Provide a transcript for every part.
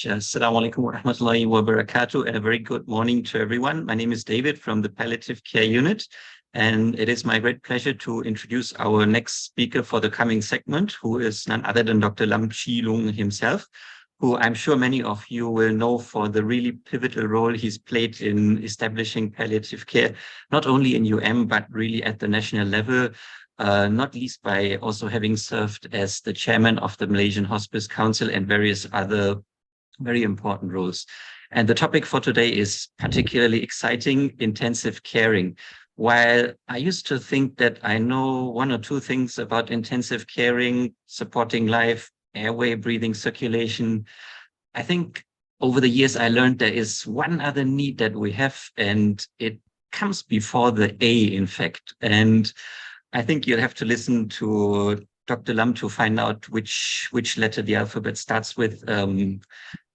Assalamu alaikum wa rahmatullahi wa barakatuh, and a very good morning to everyone. My name is David from the Palliative Care Unit, and it is my great pleasure to introduce our next speaker for the coming segment, who is none other than Dr. Chee Loong himself, who I'm sure many of you will know for the really pivotal role he's played in establishing palliative care, not only in but really at the national level. Not least by also having served as the chairman of the Malaysian Hospice Council and various other very important roles. And the topic for today is particularly exciting: intensive caring. While I used to think that I know one or two things about intensive caring, supporting life, airway, breathing, circulation, I think over the years I learned there is one other need that we have, and it comes before the A, in fact. And I think you'll have to listen to Dr. Lam to find out which letter the alphabet starts with.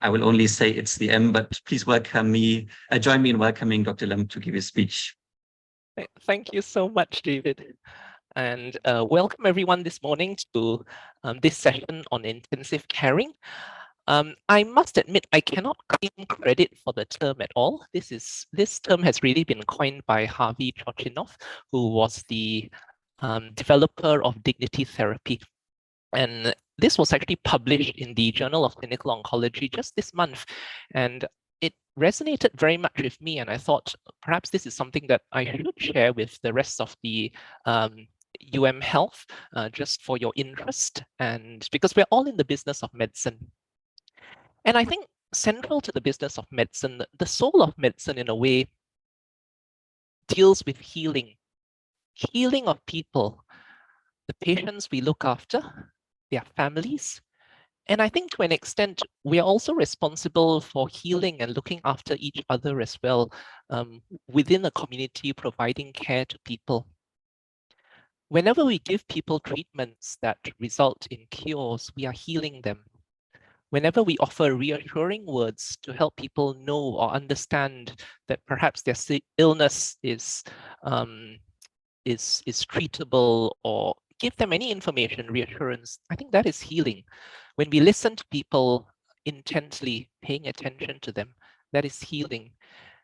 I will only say it's the M, but please join me in welcoming Dr. Lam to give his speech. Thank you so much, David. And welcome everyone this morning to this session on intensive caring. I must admit, I cannot claim credit for the term at all. This term has really been coined by Harvey Chochinov, who was the developer of dignity therapy. And this was actually published in the Journal of Clinical Oncology just this month. And it resonated very much with me. And I thought perhaps this is something that I should share with the rest of the UMHealth, just for your interest, and because we're all in the business of medicine. And I think central to the business of medicine, the soul of medicine in a way deals with healing of people, the patients we look after, their families. And I think to an extent, we are also responsible for healing and looking after each other as well, within a community, providing care to people. Whenever we give people treatments that result in cures, we are healing them. Whenever we offer reassuring words to help people know or understand that perhaps their illness is treatable, or give them any information, reassurance, I think that is healing. When we listen to people intently, paying attention to them, that is healing.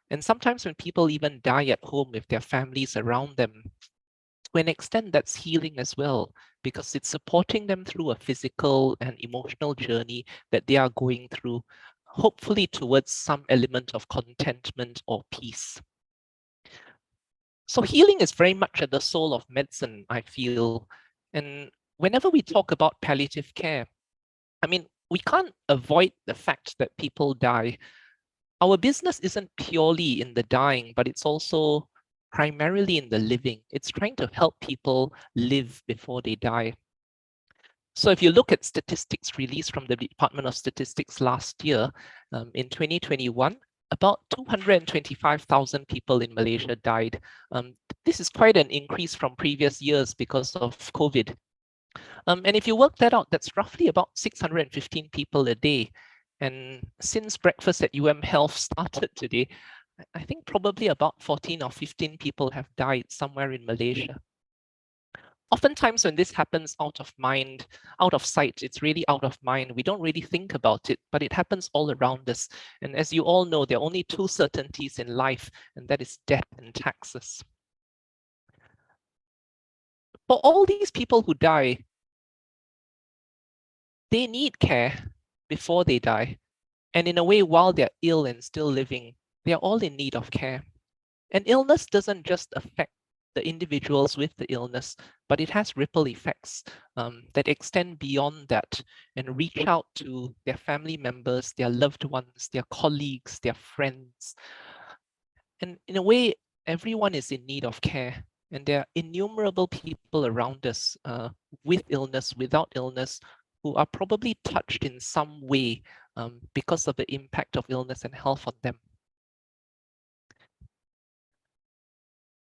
And sometimes when people even die at home with their families around them, to an extent that's healing as well, because it's supporting them through a physical and emotional journey that they are going through, hopefully towards some element of contentment or peace. So healing is very much at the soul of medicine, I feel. And whenever we talk about palliative care, I mean, we can't avoid the fact that people die. Our business isn't purely in the dying, but it's also primarily in the living. It's trying to help people live before they die. So if you look at statistics released from the Department of Statistics last year, in 2021, about 225,000 people in Malaysia died. This is quite an increase from previous years because of COVID. And if you work that out, that's roughly about 615 people a day. And since breakfast at UMHealth started today, I think probably about 14 or 15 people have died somewhere in Malaysia. Oftentimes when this happens out of mind, out of sight, it's really out of mind. We don't really think about it, but it happens all around us. And as you all know, there are only two certainties in life, and that is death and taxes. For all these people who die, they need care before they die. And in a way, while they're ill and still living, they're all in need of care. And illness doesn't just affect the individuals with the illness, but it has ripple effects that extend beyond that and reach out to their family members, their loved ones, their colleagues, their friends. And in a way, everyone is in need of care. And there are innumerable people around us with illness, without illness, who are probably touched in some way because of the impact of illness and health on them.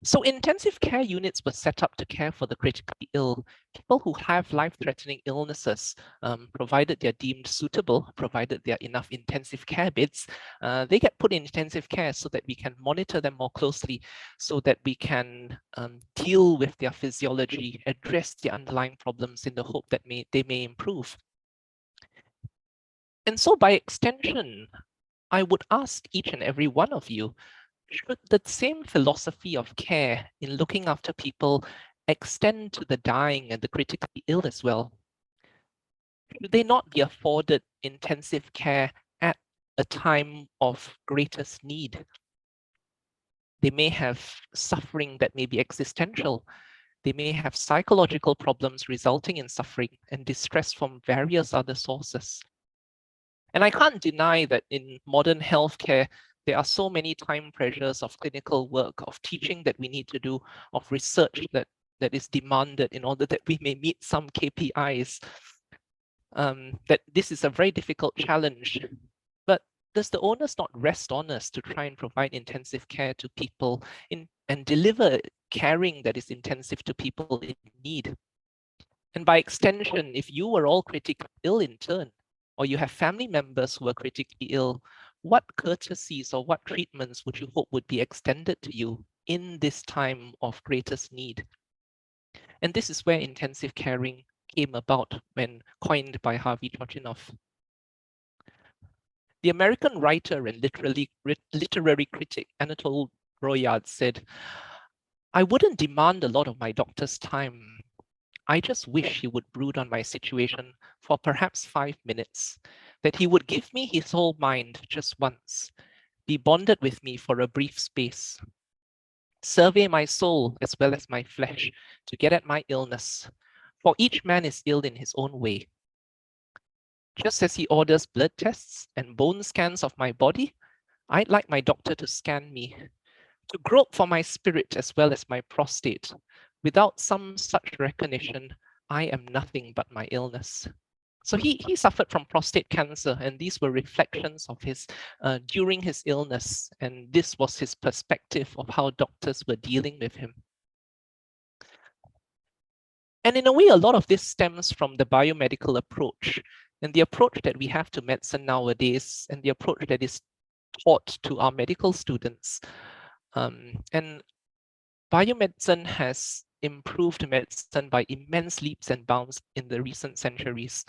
So intensive care units were set up to care for the critically ill, people who have life-threatening illnesses, provided they're deemed suitable, provided there are enough intensive care beds, they get put in intensive care so that we can monitor them more closely, so that we can deal with their physiology, address the underlying problems in the hope that they may improve. And so by extension, I would ask each and every one of you, should the same philosophy of care in looking after people extend to the dying and the critically ill as well? Should they not be afforded intensive care at a time of greatest need? They may have suffering that may be existential. They may have psychological problems resulting in suffering and distress from various other sources. And I can't deny that in modern healthcare, there are so many time pressures of clinical work, of teaching that we need to do, of research that is demanded in order that we may meet some KPIs, that this is a very difficult challenge. But does the onus not rest on us to try and provide intensive care to people and deliver caring that is intensive to people in need? And by extension, if you were all critically ill in turn, or you have family members who are critically ill, what courtesies or what treatments would you hope would be extended to you in this time of greatest need? And this is where intensive caring came about when coined by Harvey Chochinov. The American writer and literary critic Anatole Royard said, "I wouldn't demand a lot of my doctor's time. I just wish he would brood on my situation for perhaps 5 minutes, that he would give me his whole mind just once, be bonded with me for a brief space, survey my soul as well as my flesh to get at my illness, for each man is ill in his own way. Just as he orders blood tests and bone scans of my body, I'd like my doctor to scan me, to grope for my spirit as well as my prostate. Without some such recognition, I am nothing but my illness." So he suffered from prostate cancer, and these were reflections of his during his illness, and this was his perspective of how doctors were dealing with him. And in a way, a lot of this stems from the biomedical approach and the approach that we have to medicine nowadays, and the approach that is taught to our medical students. And biomedicine has improved medicine by immense leaps and bounds in the recent centuries.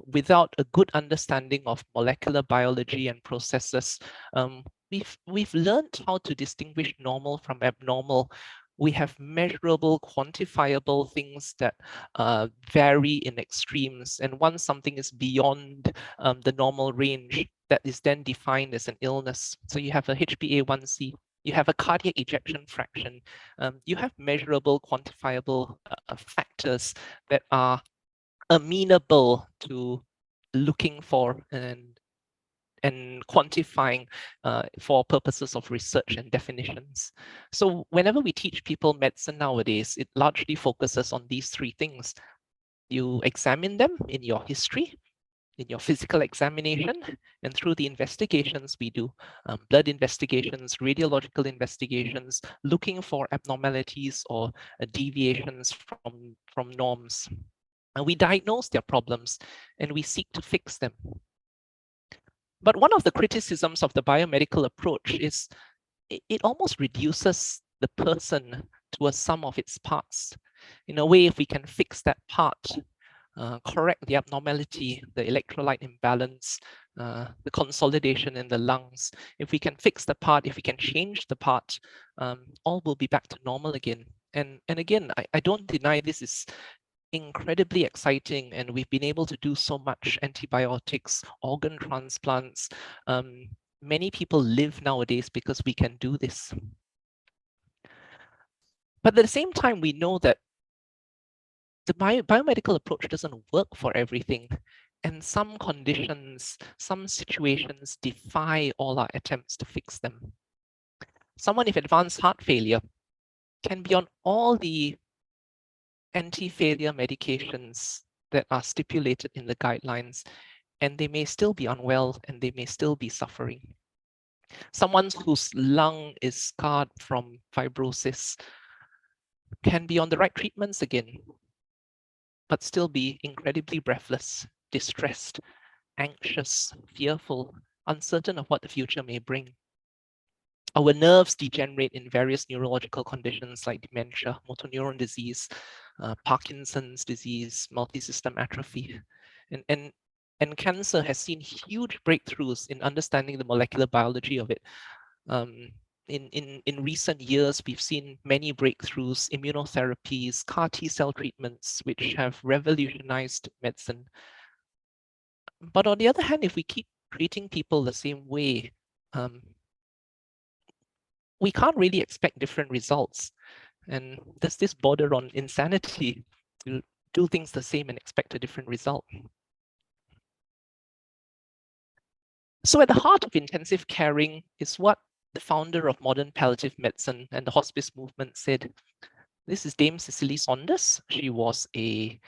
Without a good understanding of molecular biology and processes, we've learned how to distinguish normal from abnormal. We have measurable, quantifiable things that vary in extremes. And once something is beyond the normal range, that is then defined as an illness. So you have a HbA1c, you have a cardiac ejection fraction, you have measurable, quantifiable factors that are amenable to looking for and quantifying for purposes of research and definitions. So whenever we teach people medicine nowadays, it largely focuses on these three things. You examine them in your history, in your physical examination, and through the investigations we do, blood investigations, radiological investigations, looking for abnormalities or deviations from norms. And we diagnose their problems and we seek to fix them. But one of the criticisms of the biomedical approach is it almost reduces the person to a sum of its parts. In a way, if we can fix that part, correct the abnormality, the electrolyte imbalance, the consolidation in the lungs, if we can fix the part, if we can change the part, all will be back to normal again. And again, I don't deny this is incredibly exciting, and we've been able to do so much: antibiotics, organ transplants. Many people live nowadays because we can do this. But at the same time, we know that the biomedical approach doesn't work for everything. And some conditions, some situations defy all our attempts to fix them. Someone with advanced heart failure can be on all the anti-failure medications that are stipulated in the guidelines, and they may still be unwell and they may still be suffering. Someone whose lung is scarred from fibrosis can be on the right treatments again, but still be incredibly breathless, distressed, anxious, fearful, uncertain of what the future may bring. Our nerves degenerate in various neurological conditions like dementia, motor neuron disease, Parkinson's disease, multisystem atrophy. And And cancer has seen huge breakthroughs in understanding the molecular biology of it. In recent years, we've seen many breakthroughs, immunotherapies, CAR T-cell treatments, which have revolutionized medicine. But on the other hand, if we keep treating people the same way, we can't really expect different results. And does this border on insanity to do things the same and expect a different result? So at the heart of intensive caring is what the founder of modern palliative medicine and the hospice movement said. This is Dame Cicely Saunders. She was a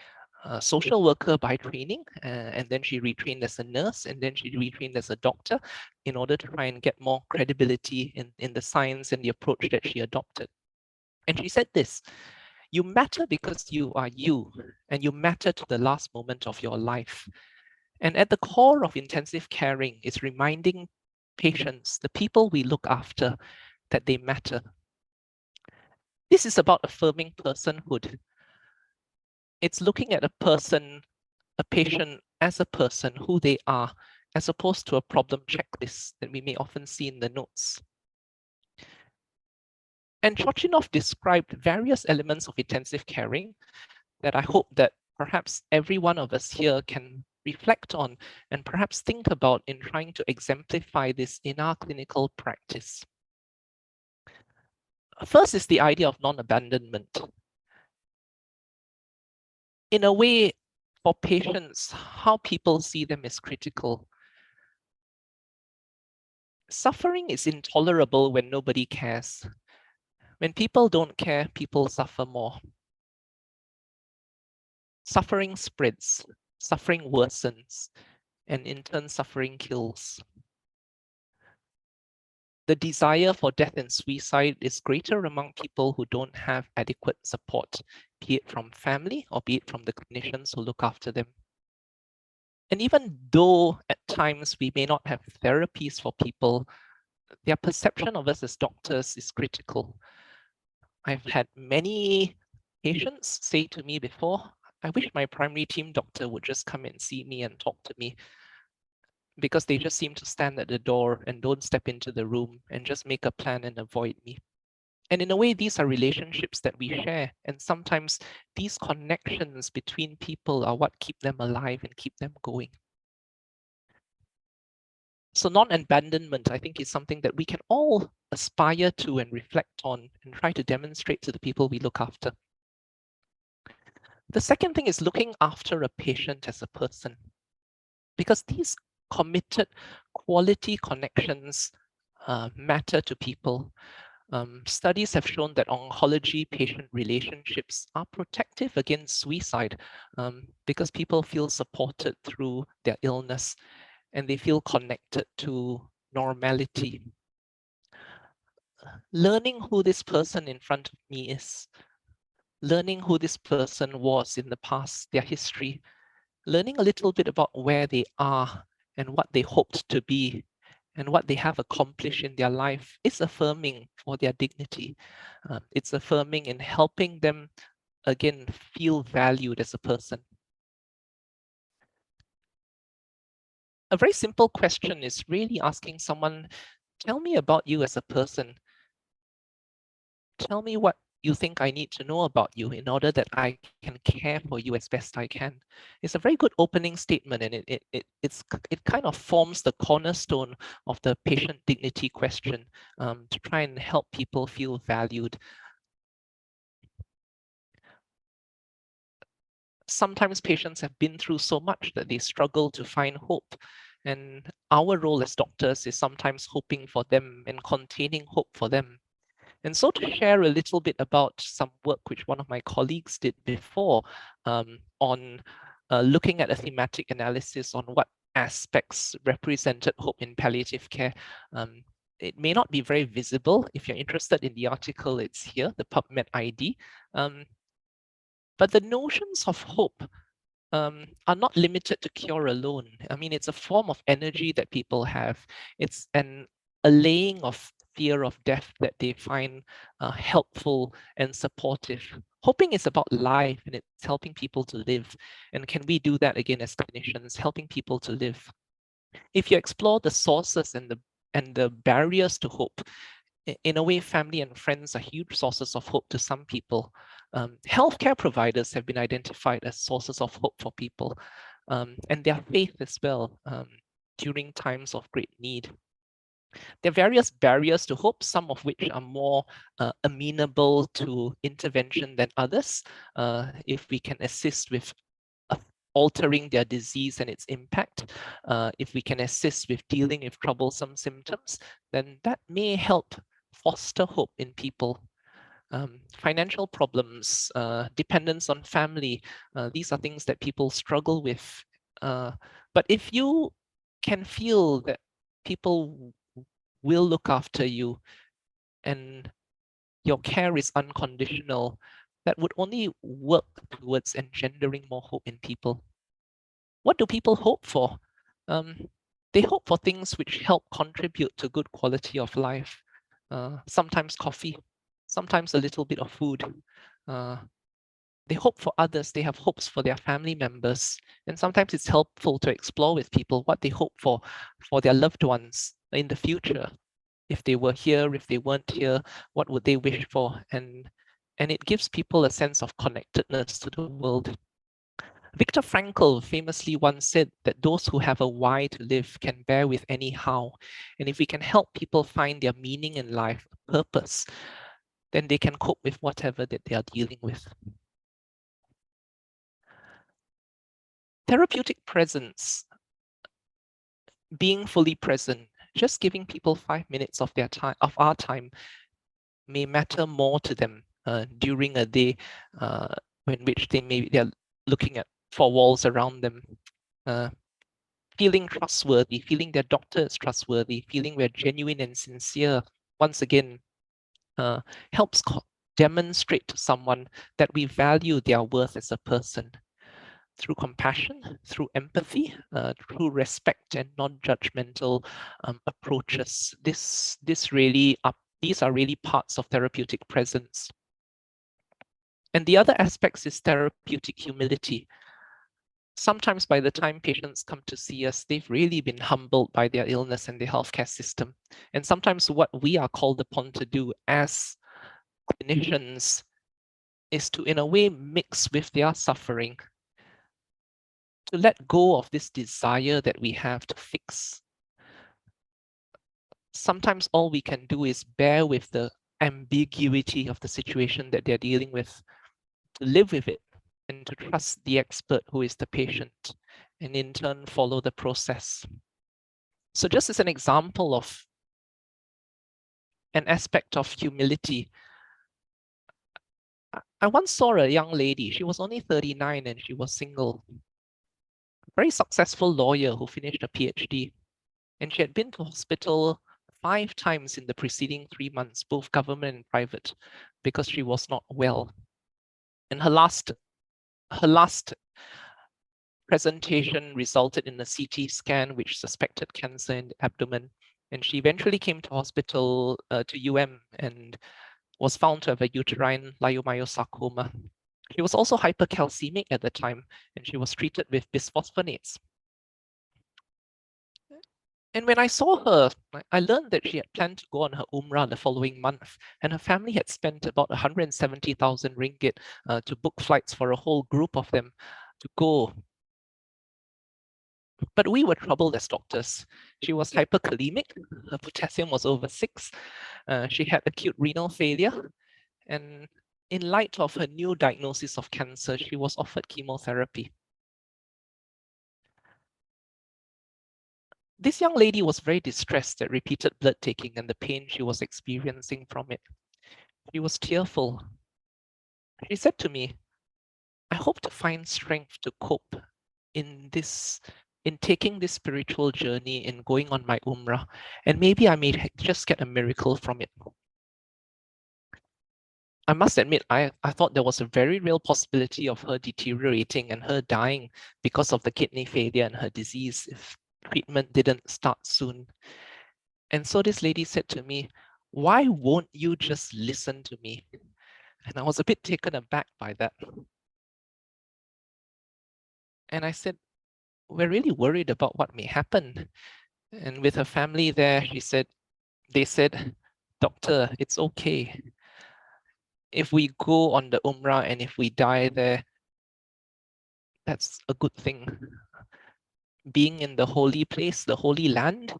social worker by training, and then she retrained as a nurse, and then she retrained as a doctor in order to try and get more credibility in the science and the approach that she adopted. And she said this: you matter because you are you, and you matter to the last moment of your life. And at the core of intensive caring is reminding patients, the people we look after, that they matter. This is about affirming personhood. It's looking at a person, a patient as a person, who they are, as opposed to a problem checklist that we may often see in the notes. And Chochinov described various elements of intensive caring that I hope that perhaps every one of us here can reflect on and perhaps think about in trying to exemplify this in our clinical practice. First is the idea of non-abandonment. In a way, for patients, how people see them is critical. Suffering is intolerable when nobody cares. When people don't care, people suffer more. Suffering spreads, suffering worsens, and in turn, suffering kills. The desire for death and suicide is greater among people who don't have adequate support, be it from family or be it from the clinicians who look after them. And even though at times we may not have therapies for people, their perception of us as doctors is critical. I've had many patients say to me before, I wish my primary team doctor would just come and see me and talk to me, because they just seem to stand at the door and don't step into the room and just make a plan and avoid me. And in a way, these are relationships that we share. And sometimes these connections between people are what keep them alive and keep them going. So non-abandonment, I think, is something that we can all aspire to and reflect on and try to demonstrate to the people we look after. The second thing is looking after a patient as a person, because these committed quality connections matter to people. Studies have shown that oncology patient relationships are protective against suicide because people feel supported through their illness and they feel connected to normality. Learning who this person in front of me is, learning who this person was in the past, their history, learning a little bit about where they are and what they hoped to be and what they have accomplished in their life is affirming for their dignity. It's affirming in helping them, again, feel valued as a person. A very simple question is really asking someone, tell me about you as a person. Tell me what you think I need to know about you in order that I can care for you as best I can. It's a very good opening statement, and it kind of forms the cornerstone of the patient dignity question to try and help people feel valued. Sometimes patients have been through so much that they struggle to find hope. And our role as doctors is sometimes hoping for them and containing hope for them. And so to share a little bit about some work which one of my colleagues did before on looking at a thematic analysis on what aspects represented hope in palliative care. It may not be very visible. If you're interested in the article, it's here, the PubMed ID. But the notions of hope are not limited to cure alone. I mean, it's a form of energy that people have. It's an allaying of fear of death that they find helpful and supportive. Hoping is about life, and it's helping people to live. And can we do that again as clinicians, helping people to live? If you explore the sources and the barriers to hope, in a way, family and friends are huge sources of hope to some people. Healthcare providers have been identified as sources of hope for people, and their faith as well, during times of great need. There are various barriers to hope, some of which are more amenable to intervention than others. If we can assist with altering their disease and its impact, if we can assist with dealing with troublesome symptoms, then that may help foster hope in people. Financial problems, dependence on family, these are things that people struggle with. But if you can feel that people will look after you and your care is unconditional, that would only work towards engendering more hope in people. What do people hope for? They hope for things which help contribute to good quality of life. Sometimes coffee, sometimes a little bit of food. They hope for others, they have hopes for their family members. And sometimes it's helpful to explore with people what they hope for their loved ones in the future. If they were here, if they weren't here, what would they wish for? And it gives people a sense of connectedness to the world. Viktor Frankl famously once said that those who have a why to live can bear with any how. And if we can help people find their meaning in life, purpose, then they can cope with whatever that they are dealing with. Therapeutic presence, being fully present, just giving people 5 minutes of their time, of our time, may matter more to them during a day in which they're looking at 4 walls around them. Feeling trustworthy, feeling their doctor is trustworthy, feeling we're genuine and sincere, once again, helps demonstrate to someone that we value their worth as a person. Through compassion, through empathy, through respect and non-judgmental approaches. These are really parts of therapeutic presence. And the other aspects is therapeutic humility. Sometimes by the time patients come to see us, they've really been humbled by their illness and the healthcare system. And sometimes what we are called upon to do as clinicians is to, in a way, mix with their suffering, to let go of this desire that we have to fix. Sometimes all we can do is bear with the ambiguity of the situation that they're dealing with, to live with it and to trust the expert who is the patient, and in turn follow the process. So just as an example of an aspect of humility, I once saw a young lady, she was only 39 and she was single, very successful lawyer who finished a PhD, and she had been to hospital 5 times in the preceding 3 months, both government and private, because she was not well. And her last presentation resulted in a CT scan which suspected cancer in the abdomen. And she eventually came to hospital, to UM, and was found to have a uterine leiomyosarcoma. She was also hypercalcemic at the time, and she was treated with bisphosphonates. And when I saw her, I learned that she had planned to go on her Umrah the following month, and her family had spent about 170,000 ringgit to book flights for a whole group of them to go. But we were troubled as doctors. She was hyperkalemic, her potassium was over 6, she had acute renal failure, and in light of her new diagnosis of cancer, she was offered chemotherapy. This young lady was very distressed at repeated blood taking and the pain she was experiencing from it. She was tearful. She said to me, I hope to find strength to cope in taking this spiritual journey, in going on my Umrah, and maybe I may just get a miracle from it. I must admit, I thought there was a very real possibility of her deteriorating and her dying because of the kidney failure and her disease if treatment didn't start soon. And so this lady said to me, why won't you just listen to me? And I was a bit taken aback by that. And I said, we're really worried about what may happen. And with her family there, they said, doctor, it's okay. If we go on the Umrah and if we die there, that's a good thing. Being in the holy place, the holy land,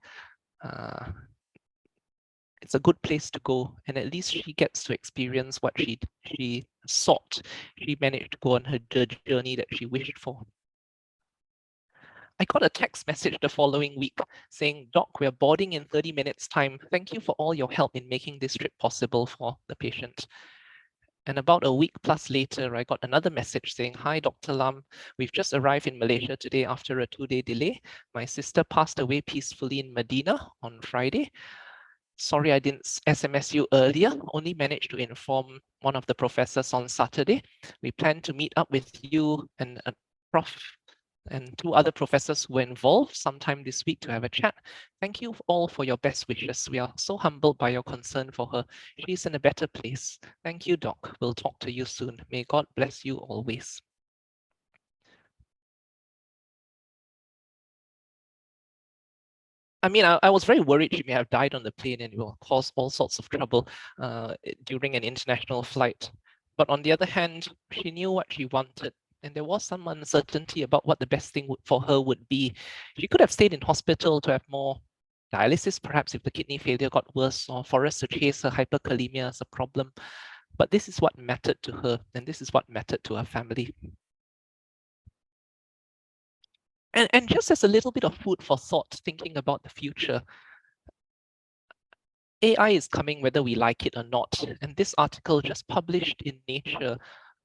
it's a good place to go. And at least she gets to experience what she sought. She managed to go on her journey that she wished for. I got a text message the following week saying, Doc, we're boarding in 30 minutes time. Thank you for all your help in making this trip possible for the patient. And about a week plus later, I got another message saying, hi, Dr. Lam. We've just arrived in Malaysia today after a 2-day delay. My sister passed away peacefully in Medina on Friday. Sorry, I didn't SMS you earlier, only managed to inform one of the professors on Saturday. We plan to meet up with you and a prof and 2 other professors who were involved sometime this week to have a chat. Thank you all for your best wishes. We are so humbled by your concern for her. She's in a better place. Thank you, Doc. We'll talk to you soon. May God bless you always. I mean, I was very worried she may have died on the plane and it will cause all sorts of trouble during an international flight. But on the other hand, she knew what she wanted. And there was some uncertainty about what the best thing for her would be. She could have stayed in hospital to have more dialysis, perhaps if the kidney failure got worse, or for us to chase her hyperkalemia as a problem. But this is what mattered to her, and this is what mattered to her family. And just as a little bit of food for thought, thinking about the future, AI is coming whether we like it or not. And this article just published in Nature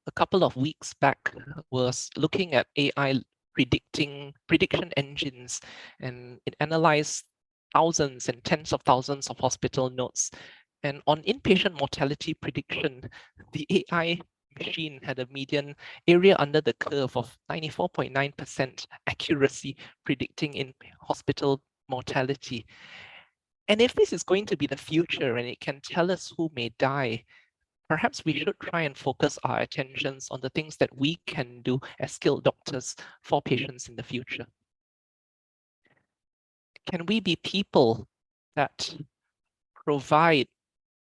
a couple of weeks back was looking at AI prediction engines, and it analyzed thousands and tens of thousands of hospital notes. And on inpatient mortality prediction, the AI machine had a median area under the curve of 94.9% accuracy predicting in hospital mortality. And if this is going to be the future and it can tell us who may die, perhaps we should try and focus our attentions on the things that we can do as skilled doctors for patients in the future. Can we be people that provide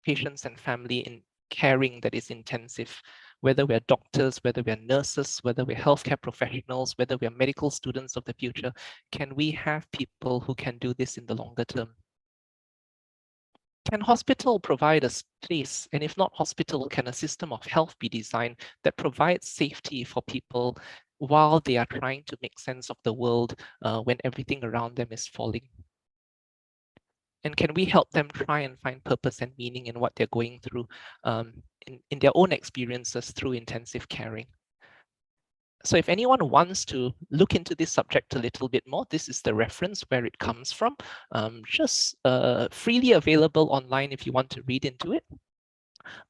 patients and family in caring that is intensive, whether we're doctors, whether we're nurses, whether we're healthcare professionals, whether we're medical students of the future? Can we have people who can do this in the longer term? Can hospital provide a space? And if not hospital, can a system of health be designed that provides safety for people while they are trying to make sense of the world when everything around them is falling? And can we help them try and find purpose and meaning in what they're going through in their own experiences through intensive caring? So if anyone wants to look into this subject a little bit more, this is the reference where it comes from. Just freely available online if you want to read into it.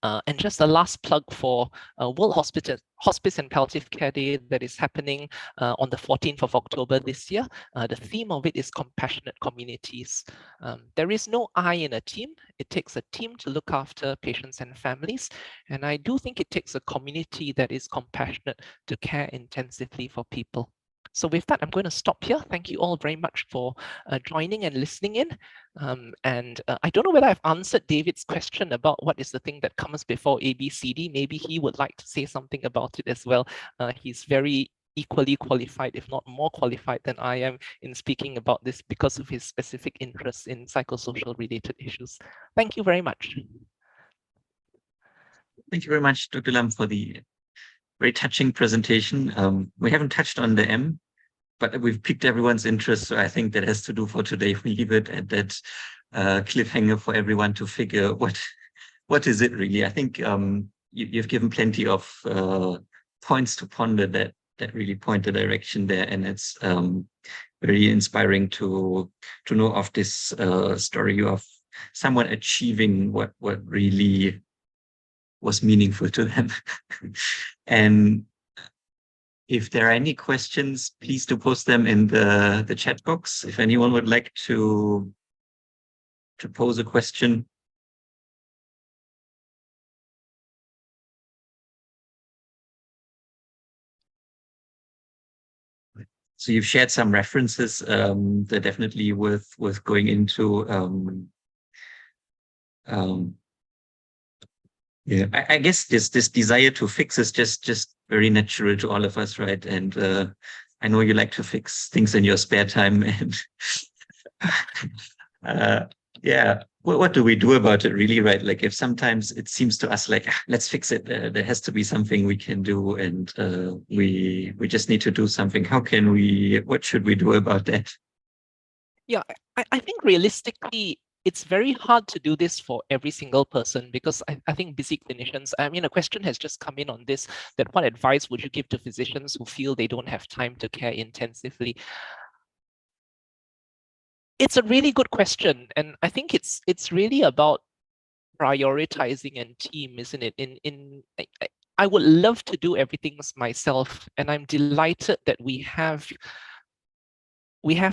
And just a last plug for World Hospice and Palliative Care Day that is happening on the 14th of October this year. The theme of it is compassionate communities. There is no I in a team. It takes a team to look after patients and families. And I do think it takes a community that is compassionate to care intensively for people. So with that, I'm going to stop here. Thank you all very much for joining and listening in. I don't know whether I've answered David's question about what is the thing that comes before ABCD. Maybe he would like to say something about it as well. He's very equally qualified, if not more qualified than I am in speaking about this because of his specific interests in psychosocial related issues. Thank you very much. Thank you very much, Dr. Lam, for the very touching presentation. We haven't touched on the M, but we've piqued everyone's interest. So I think that has to do for today. We leave it at that cliffhanger for everyone to figure what is it really. I think you've given plenty of points to ponder that really point the direction there, and it's very inspiring to know of this story of someone achieving what really was meaningful to them. And if there are any questions, please do post them in the chat box. If anyone would like to pose a question. So you've shared some references. They're definitely worth going into. Yeah, I guess this desire to fix is just very natural to all of us, right? And I know you like to fix things in your spare time, and uh, yeah. What do we do about it, really, right? Like, if sometimes it seems to us like, let's fix it. There has to be something we can do, and we just need to do something. How can we? What should we do about that? Yeah, I think realistically, it's very hard to do this for every single person because I think busy clinicians, I mean, a question has just come in on this, that what advice would you give to physicians who feel they don't have time to care intensively? It's a really good question. And I think it's really about prioritizing and team, isn't it? I would love to do everything myself, and I'm delighted that we have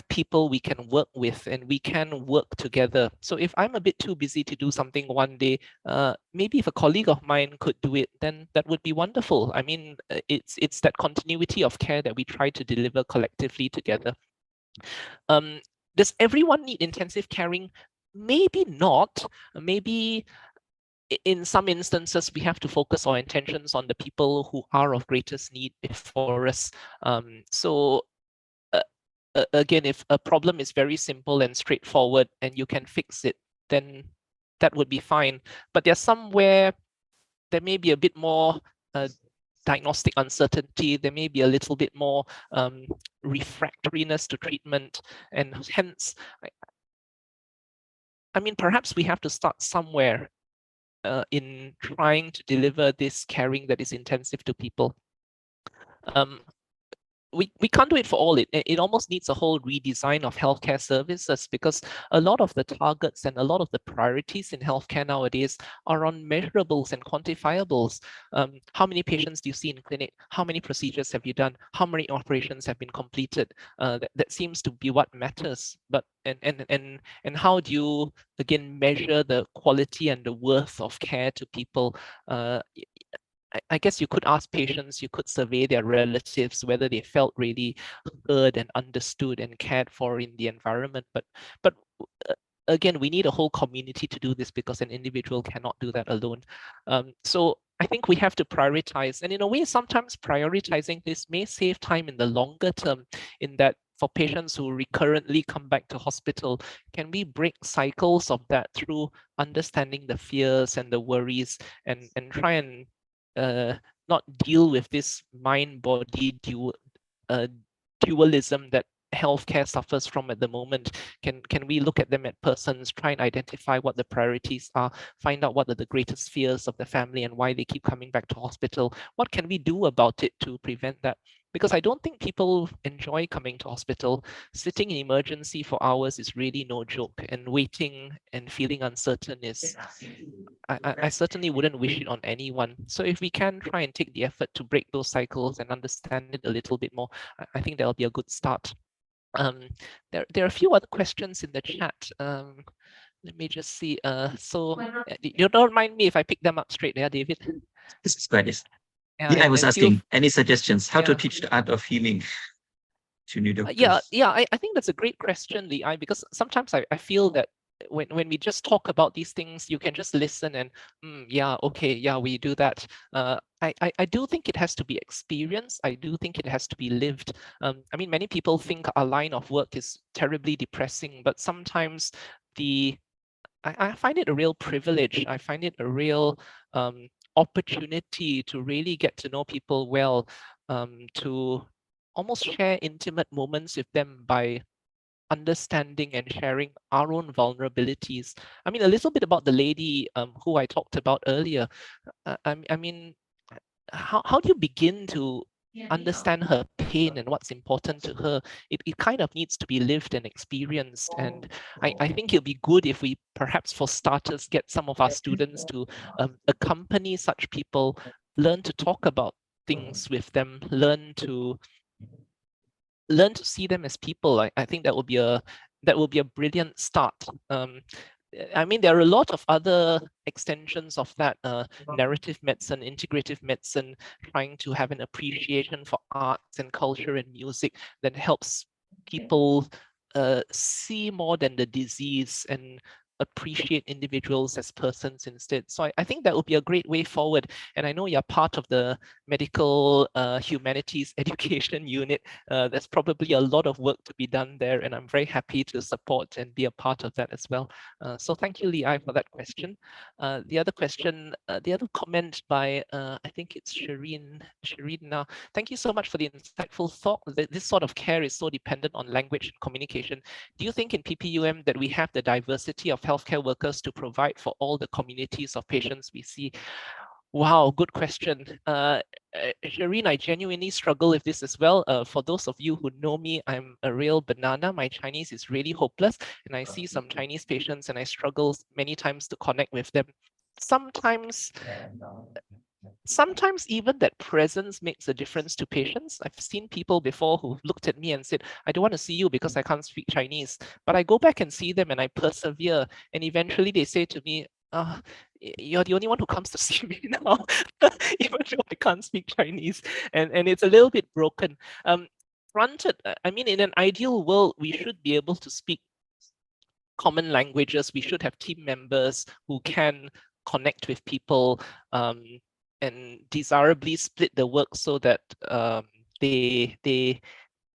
people we can work with and we can work together. So if I'm a bit too busy to do something one day, maybe if a colleague of mine could do it, then that would be wonderful. I mean, it's that continuity of care that we try to deliver collectively together. Does everyone need intensive caring? Maybe not. Maybe in some instances, we have to focus our intentions on the people who are of greatest need before us. So again, if a problem is very simple and straightforward and you can fix it, then that would be fine. But there's somewhere there may be a bit more diagnostic uncertainty. There may be a little bit more refractoriness to treatment, and hence, I mean, perhaps we have to start somewhere in trying to deliver this caring that is intensive to people. We can't do it for all. It almost needs a whole redesign of healthcare services, because a lot of the targets and a lot of the priorities in healthcare nowadays are on measurables and quantifiables. How many patients do you see in clinic? How many procedures have you done? How many operations have been completed? That seems to be what matters. But and how do you again measure the quality and the worth of care to people? I guess you could ask patients, you could survey their relatives, whether they felt really heard and understood and cared for in the environment. But again, we need a whole community to do this, because an individual cannot do that alone. So I think we have to prioritize. And in a way, sometimes prioritizing this may save time in the longer term, in that for patients who recurrently come back to hospital, can we break cycles of that through understanding the fears and the worries, and try and not deal with this mind-body dualism that healthcare suffers from at the moment? Can we look at them at persons, try and identify what the priorities are, find out what are the greatest fears of the family and why they keep coming back to hospital? What can we do about it to prevent that? Because I don't think people enjoy coming to hospital. Sitting in emergency for hours is really no joke, and waiting and feeling uncertain is, I certainly wouldn't wish it on anyone. So if we can try and take the effort to break those cycles and understand it a little bit more, I think that'll be a good start. There are a few other questions in the chat. Let me just see. You don't mind me if I pick them up straight there, David? This is quite. Yeah, I was and feel, asking, any suggestions how to yeah. teach the art of healing to new Yeah, doctors? I think that's a great question, Lee, because sometimes I feel that when we just talk about these things, you can just listen and yeah, okay, yeah, we do that. I do think it has to be experienced. I do think it has to be lived. I mean, many people think our line of work is terribly depressing, but sometimes I find it a real privilege. I find it a real opportunity to really get to know people well, to almost share intimate moments with them by understanding and sharing our own vulnerabilities. I mean, a little bit about the lady who I talked about earlier. I mean, how do you begin to understand her pain and what's important to her? It kind of needs to be lived and experienced. And I think it'll be good if we perhaps, for starters, get some of our students to accompany such people, learn to talk about things with them, learn to see them as people. I think that will be a brilliant start. I mean, there are a lot of other extensions of that, narrative medicine, integrative medicine, trying to have an appreciation for arts and culture and music that helps people see more than the disease and appreciate individuals as persons instead. So I think that would be a great way forward. And I know you're part of the medical humanities education unit. There's probably a lot of work to be done there, and I'm very happy to support and be a part of that as well. So thank you, Li Ai, for that question. The other question, the other comment by, I think it's Shireen now. Thank you so much for the insightful thought that this sort of care is so dependent on language and communication. Do you think in PPUM that we have the diversity of healthcare workers to provide for all the communities of patients we see? Wow, good question. Shireen, I genuinely struggle with this as well. For those of you who know me, I'm a real banana. My Chinese is really hopeless, and I see some Chinese patients and I struggle many times to connect with them. Sometimes even that presence makes a difference to patients. I've seen people before who looked at me and said, I don't want to see you because I can't speak Chinese. But I go back and see them and I persevere. And eventually they say to me, you're the only one who comes to see me now, even though I can't speak Chinese. And it's a little bit broken. Granted, I mean, in an ideal world, we should be able to speak common languages. We should have team members who can connect with people, and desirably split the work so that they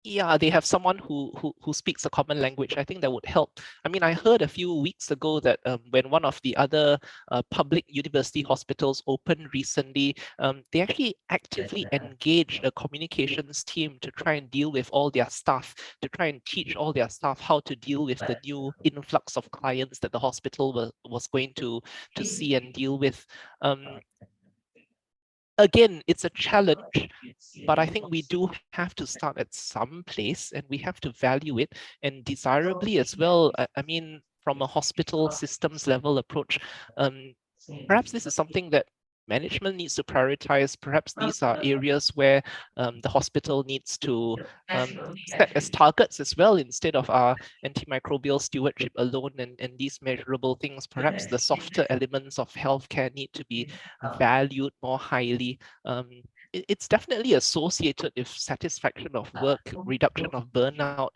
have someone who speaks a common language. I think that would help. I mean, I heard a few weeks ago that when one of the other public university hospitals opened recently, they actually actively engaged a communications team to try and deal with all their staff, to try and teach all their staff how to deal with the new influx of clients that the hospital was going to see and deal with. Again, it's a challenge, but I think we do have to start at some place and we have to value it, and desirably as well. I mean, from a hospital systems level approach, perhaps this is something that management needs to prioritize. Perhaps these are areas where the hospital needs to set as targets as well, instead of our antimicrobial stewardship alone and these measurable things. Perhaps the softer elements of healthcare need to be valued more highly. It's definitely associated with satisfaction of work, reduction of burnout.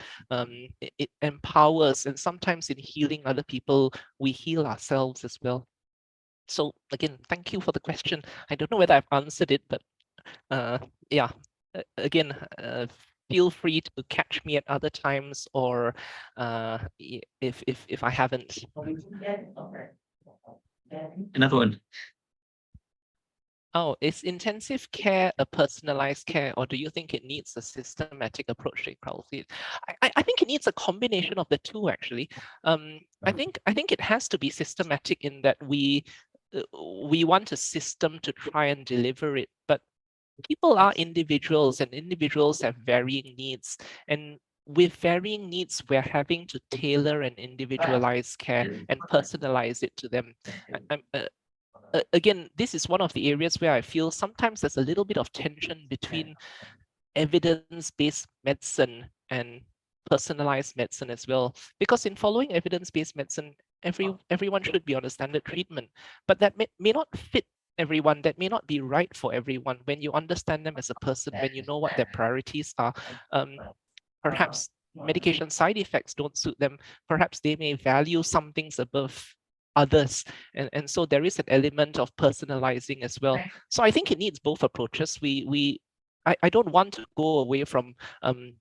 It empowers, and sometimes in healing other people, we heal ourselves as well. So again, thank you for the question. I don't know whether I've answered it, but yeah, again, feel free to catch me at other times, or if I haven't. Another one. Oh, is intensive care a personalized care, or do you think it needs a systematic approach to equality? I think it needs a combination of the two, actually. I think it has to be systematic in that we want a system to try and deliver it, but people are individuals and individuals have varying needs. And with varying needs, we're having to tailor and individualize care and personalize it to them. Again, this is one of the areas where I feel sometimes there's a little bit of tension between evidence-based medicine and personalized medicine as well. Because in following evidence-based medicine, everyone should be on a standard treatment, but that may not fit everyone, that may not be right for everyone. When you understand them as a person, when you know what their priorities are, perhaps medication side effects don't suit them. Perhaps they may value some things above others. And so there is an element of personalizing as well. So I think it needs both approaches. I don't want to go away from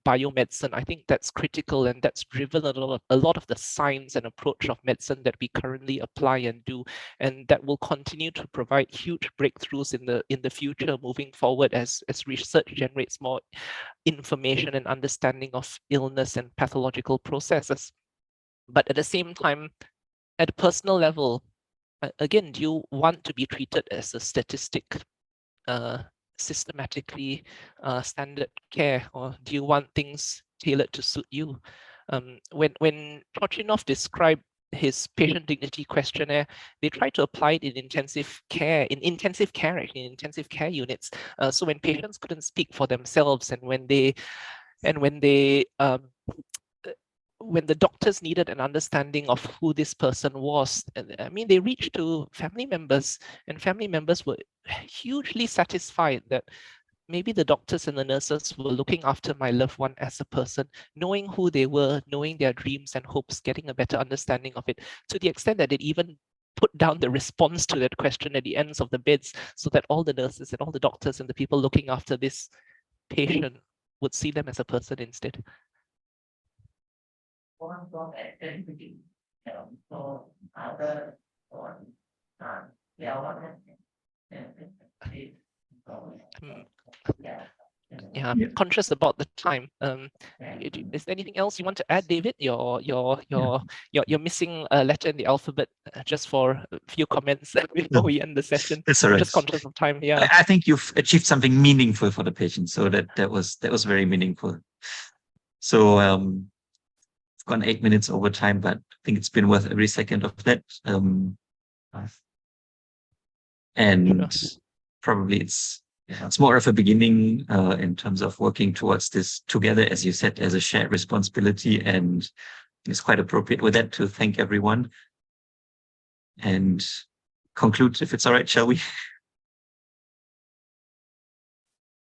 biomedicine. I think that's critical, and that's driven a lot of the science and approach of medicine that we currently apply and do, and that will continue to provide huge breakthroughs in the future moving forward as research generates more information and understanding of illness and pathological processes. But at the same time, at a personal level, again, do you want to be treated as a statistic, systematically standard care, or do you want things tailored to suit you? When Trochinov described his patient dignity questionnaire, they tried to apply it in intensive care units. So when patients couldn't speak for themselves, and when they when the doctors needed an understanding of who this person was, I mean, they reached to family members, and family members were hugely satisfied that maybe the doctors and the nurses were looking after my loved one as a person, knowing who they were, knowing their dreams and hopes, getting a better understanding of it, to the extent that it even put down the response to that question at the ends of the beds, so that all the nurses and all the doctors and the people looking after this patient would see them as a person instead. Yeah, I'm conscious about the time. Is there anything else you want to add, David? You're missing a letter in the alphabet. Just for a few comments before we end the session. It's all right. Just conscious of time. Yeah, I think you've achieved something meaningful for the patient, so that was very meaningful. So it's gone 8 minutes over time, but I think it's been worth every second of that. And sure. Probably it's more of a beginning in terms of working towards this together, as you said, as a shared responsibility, and it's quite appropriate with that to thank everyone and conclude, if it's all right, shall we?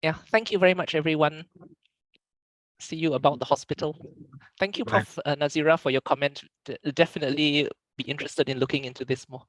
Yeah, thank you very much, everyone. See you about the hospital. Thank you, Prof. Nazira, for your comment. Definitely be interested in looking into this more.